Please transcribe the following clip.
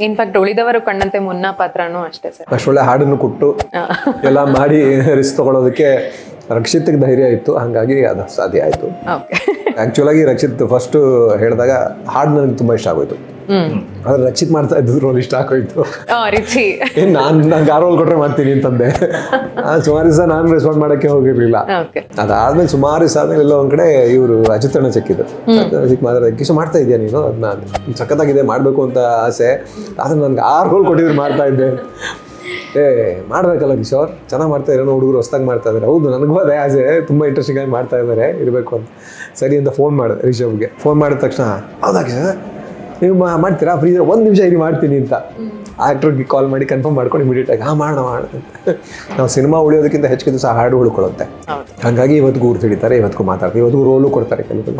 In fact ಉಳಿದವರು ಕಣ್ಣಂತೆ ಮುನ್ನ ಪಾತ್ರನೂ ಅಷ್ಟೇ ಸರ್. ಅಷ್ಟೊಳ್ಳೆ ಹಾಡನ್ನು ಕೊಟ್ಟು ಎಲ್ಲ ಮಾಡಿ ರಿಸ್ಕ್ ತಗೊಳ್ಳೋದಕ್ಕೆ ರಕ್ಷಿತ್ಗೆ ಧೈರ್ಯ ಇತ್ತು, ಹಾಗಾಗಿ ಅದು ಸಾಧ್ಯ ಆಯಿತು. ಓಕೆ. ಆ್ಯಕ್ಚುಲಾಗಿ ರಕ್ಷಿತ್ ಫಸ್ಟು ಹೇಳಿದಾಗ ಹಾಡು ನನಗೆ ತುಂಬ ಇಷ್ಟ ಆಗೋಯ್ತು. ಆದ್ರೆ ರಕ್ಷಿತ್ ಮಾಡ್ತಾ ಇದ್ದು ರೋಲ್ ಇಷ್ಟ ಆಗೋಯ್ತು. ರಿಚಿ ನಂಗೆ ಆ ರೋಲ್ ಕೊಟ್ಟರೆ ಮಾಡ್ತೀನಿ ಅಂತಂದೆ. ಸುಮಾರು ದಿವಸ ನಾನು ರೆಸ್ಪಾಂಡ್ ಮಾಡೋಕ್ಕೆ ಹೋಗಿರಲಿಲ್ಲ. ಅದಾದ್ಮೇಲೆ ಸುಮಾರು ದಿವಸ ಆದ್ಮೇಲೆ ಎಲ್ಲ ಒಂದ್ ಕಡೆ ಇವರು ಅಜಿತಣ್ಣ ಸಿಕ್ಕಿದ್ರು. ಸಿಕ್ ಮಾತಾಡಿದ ಕಿಶೋ ಮಾಡ್ತಾ ಇದೆಯಾ ನೀನು, ಅದನ್ನ ಸಖತ್ತಾಗಿದೆ ಮಾಡಬೇಕು ಅಂತ ಆಸೆ, ಆದ್ರೆ ನನ್ಗೆ 6 ರೋಲ್ ಕೊಟ್ಟಿದ್ರು ಮಾಡ್ತಾ ಇದ್ದೆ. ಮಾಡ್ಬೇಕಲ್ಲ ಕಿಶೋರ್, ಚೆನ್ನಾಗಿ ಮಾಡ್ತಾ ಇರೋ ಹುಡುಗರು ಹೊಸ್ದಾಗಿ ಮಾಡ್ತಾ ಇದ್ದಾರೆ. ಹೌದು ನನಗೂ ಅದೇ ಆಸೆ, ತುಂಬ ಇಂಟ್ರೆಸ್ಟಿಂಗ್ ಆಗಿ ಮಾಡ್ತಾ ಇದ್ದಾರೆ, ಇರಬೇಕು ಅಂತ. ಸರಿ ಅಂತ ಫೋನ್ ಮಾಡಿದೆ ರಿಷಬ್ಗೆ. ಫೋನ್ ಮಾಡಿದ ತಕ್ಷಣ ಹೌದಾ ಕಿಶೋರ್ ನೀವು ಮಾಡ್ತೀರಾ ಫ್ರೀ, 1 ನಿಮಿಷ ಇಲ್ಲಿ ಮಾಡ್ತೀನಿ ಅಂತ ಆ್ಯಕ್ಟ್ರಿಗೆ ಕಾಲ್ ಮಾಡಿ ಕನ್ಫರ್ಮ್ ಮಾಡ್ಕೊಂಡು ಇಮಿಡಿಯೇಟಾಗಿ ಮಾಡೋಣ ಅಂತ. ನಾವು ಸಿನಿಮಾ ಉಳಿಯೋದಕ್ಕಿಂತ ಹೆಚ್ಚಿಗೆ ದಿವಸ ಹಾಡು ಉಳ್ಕೊಳ್ಳುತ್ತೆ. ಹಾಗಾಗಿ ಇವತ್ತಿಗೂ ಊರು ಹಿಡಿತಾರೆ, ಇವತ್ತಿಗೂ ಮಾತಾಡ್ತಾರೆ, ಇವತ್ತಿಗೂ ರೋಲು ಕೊಡ್ತಾರೆ ಕೆಲವು.